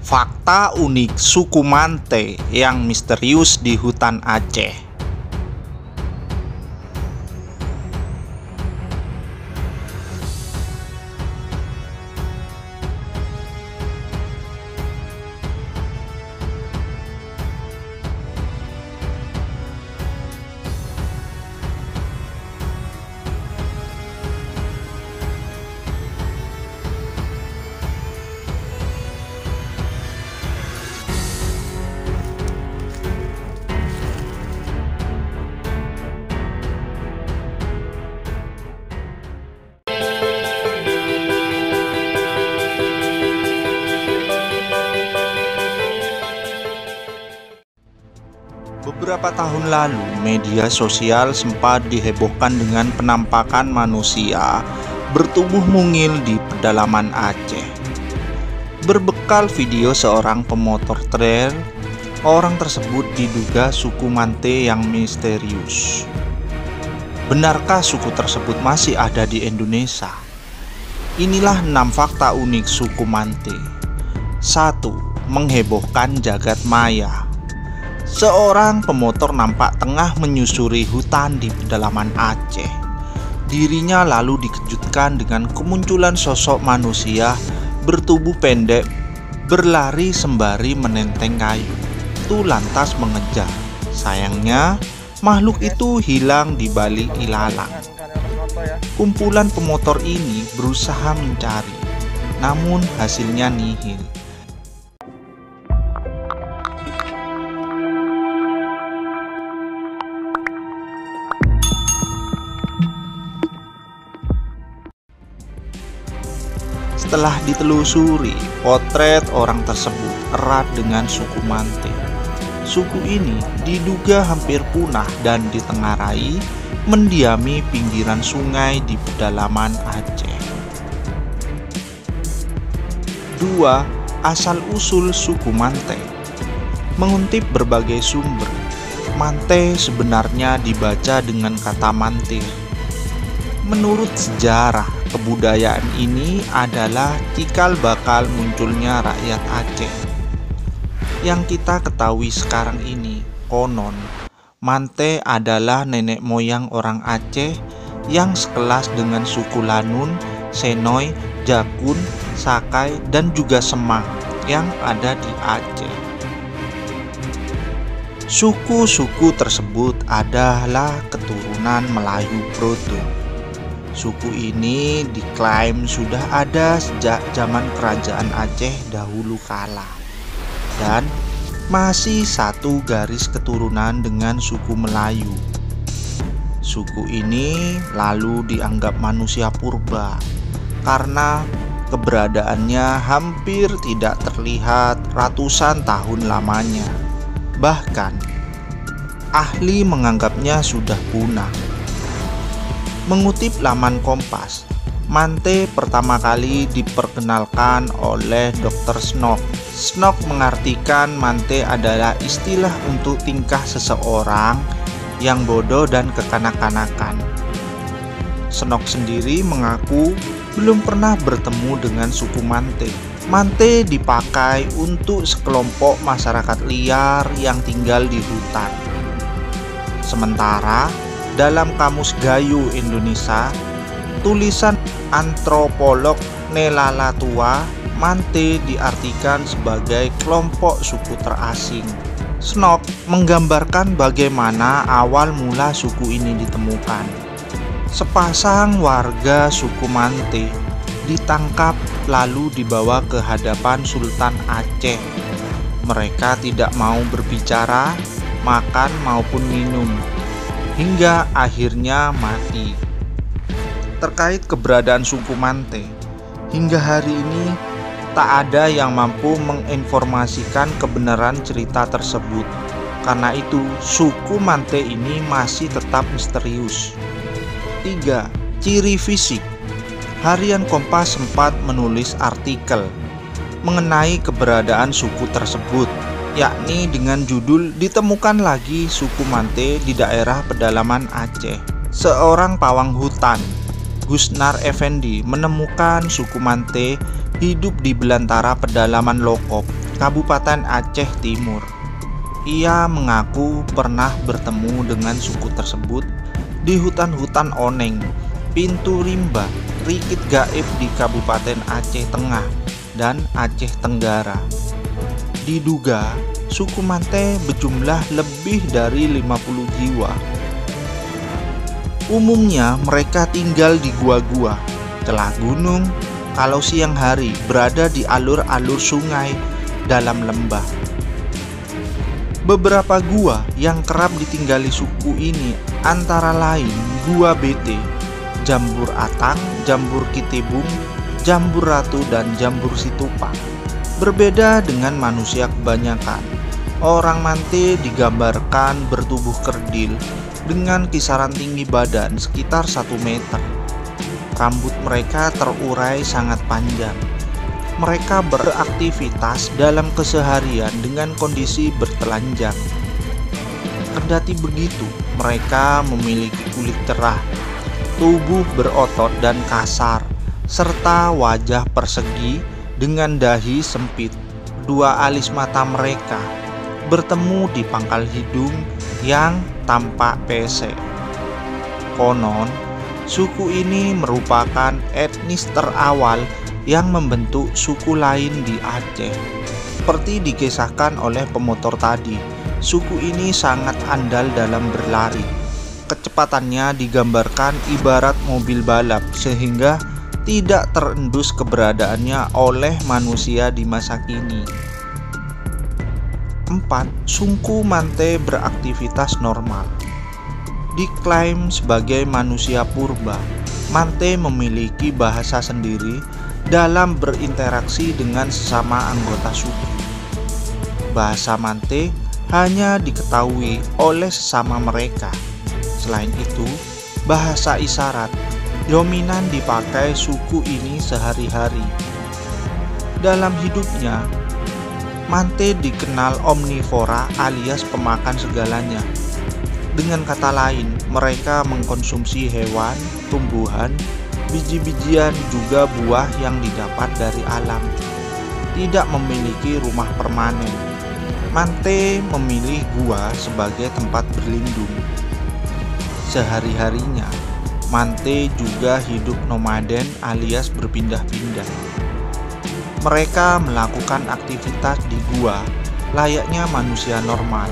Fakta unik suku Mante yang misterius di hutan Aceh. Beberapa tahun lalu, media sosial sempat dihebohkan dengan penampakan manusia bertubuh mungil di pedalaman Aceh. Berbekal video seorang pemotor trail, orang tersebut diduga suku Mante yang misterius. Benarkah suku tersebut masih ada di Indonesia? Inilah 6 fakta unik suku Mante. 1. Menghebohkan jagat maya. Seorang pemotor nampak tengah menyusuri hutan di pedalaman Aceh. Dirinya lalu dikejutkan dengan kemunculan sosok manusia bertubuh pendek berlari sembari menenteng kayu. Itu lantas mengejar. Sayangnya, makhluk itu hilang di balik ilalang. Kumpulan pemotor ini berusaha mencari, namun hasilnya nihil. Setelah ditelusuri, potret orang tersebut erat dengan suku Mante. Suku ini diduga hampir punah dan ditengarai mendiami pinggiran sungai di pedalaman Aceh. 2. Asal-usul suku Mante. Mengutip berbagai sumber, Mante sebenarnya dibaca dengan kata mantir. Menurut sejarah, kebudayaan ini adalah cikal bakal munculnya rakyat Aceh. Yang kita ketahui sekarang ini, konon Mante adalah nenek moyang orang Aceh yang sekelas dengan suku Lanun, Senoy, Jakun, Sakai, dan juga Semang yang ada di Aceh. Suku-suku tersebut adalah keturunan Melayu Proto. Suku ini diklaim sudah ada sejak zaman kerajaan Aceh dahulu kala dan masih satu garis keturunan dengan suku Melayu. Suku ini lalu dianggap manusia purba karena keberadaannya hampir tidak terlihat ratusan tahun lamanya. Bahkan, ahli menganggapnya sudah punah. Mengutip laman Kompas, Mante pertama kali diperkenalkan oleh Dr. Snok. Snok mengartikan Mante adalah istilah untuk tingkah seseorang yang bodoh dan kekanak-kanakan. Snok sendiri mengaku belum pernah bertemu dengan suku Mante. Mante dipakai untuk sekelompok masyarakat liar yang tinggal di hutan. Sementara dalam Kamus Gayo Indonesia, tulisan antropolog Nelalatua, Mante diartikan sebagai kelompok suku terasing. Snok menggambarkan bagaimana awal mula suku ini ditemukan. Sepasang warga suku Mante ditangkap lalu dibawa ke hadapan Sultan Aceh. Mereka tidak mau berbicara, makan maupun minum, hingga akhirnya mati. Terkait keberadaan suku Mante, hingga hari ini tak ada yang mampu menginformasikan kebenaran cerita tersebut. Karena itu, suku Mante ini masih tetap misterius. 3. Ciri fisik. Harian Kompas sempat menulis artikel mengenai keberadaan suku tersebut, yakni dengan judul "Ditemukan lagi suku Mante di daerah pedalaman Aceh". Seorang pawang hutan, Gusnar Effendi, menemukan suku Mante hidup di belantara pedalaman Lokop, Kabupaten Aceh Timur. Ia mengaku pernah bertemu dengan suku tersebut di hutan-hutan Oneng, Pintu Rimba, Rikit Gaib di Kabupaten Aceh Tengah dan Aceh Tenggara. Diduga suku Mante berjumlah lebih dari 50 jiwa. Umumnya mereka tinggal di gua-gua, celah gunung, kalau siang hari berada di alur-alur sungai dalam lembah. Beberapa gua yang kerap ditinggali suku ini antara lain Gua BT, Jambur Atang, Jambur Kitibung, Jambur Ratu, dan Jambur Situpa. Berbeda dengan manusia kebanyakan, orang Mante digambarkan bertubuh kerdil dengan kisaran tinggi badan sekitar 1 meter. Rambut mereka terurai sangat panjang. Mereka beraktivitas dalam keseharian dengan kondisi bertelanjang. Kendati begitu, mereka memiliki kulit cerah, tubuh berotot dan kasar, serta wajah persegi dengan dahi sempit. 2 alis mata mereka bertemu di pangkal hidung yang tampak pesek. Konon, suku ini merupakan etnis terawal yang membentuk suku lain di Aceh. Seperti dikisahkan oleh pemotor tadi, suku ini sangat andal dalam berlari. Kecepatannya digambarkan ibarat mobil balap sehingga tidak terendus keberadaannya oleh manusia di masa kini. 4. Suku Mante beraktivitas normal. Diklaim sebagai manusia purba, Mante memiliki bahasa sendiri dalam berinteraksi dengan sesama anggota suku. Bahasa Mante hanya diketahui oleh sesama mereka. Selain itu, bahasa isyarat dominan dipakai suku ini sehari-hari. Dalam hidupnya, Mante dikenal omnivora alias pemakan segalanya. Dengan kata lain, mereka mengkonsumsi hewan, tumbuhan, biji-bijian, juga buah yang didapat dari alam. Tidak memiliki rumah permanen. Mante memilih gua sebagai tempat berlindung. Sehari-harinya, Mante juga hidup nomaden alias berpindah-pindah. Mereka melakukan aktivitas di gua layaknya manusia normal.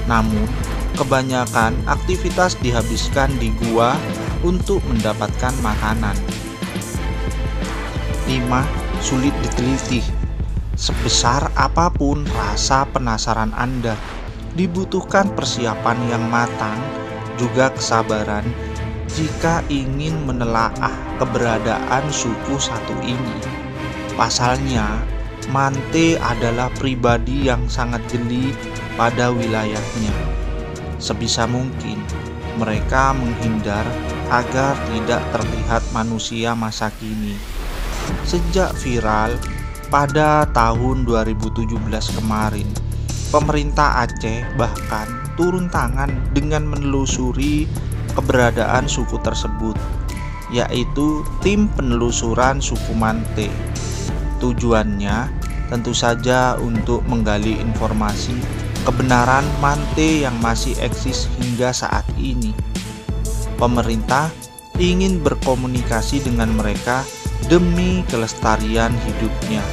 Namun, kebanyakan aktivitas dihabiskan di gua untuk mendapatkan makanan. 5. Sulit diteliti. Sebesar apapun rasa penasaran Anda, dibutuhkan persiapan yang matang, juga kesabaran jika ingin menelaah keberadaan suku satu ini. Pasalnya, Mante adalah pribadi yang sangat jeli pada wilayahnya. Sebisa mungkin, mereka menghindar agar tidak terlihat manusia masa kini. Sejak viral pada tahun 2017 kemarin, pemerintah Aceh bahkan turun tangan dengan menelusuri keberadaan suku tersebut, yaitu tim penelusuran suku Mante. Tujuannya tentu saja untuk menggali informasi kebenaran Mante yang masih eksis hingga saat ini. Pemerintah ingin berkomunikasi dengan mereka demi kelestarian hidupnya.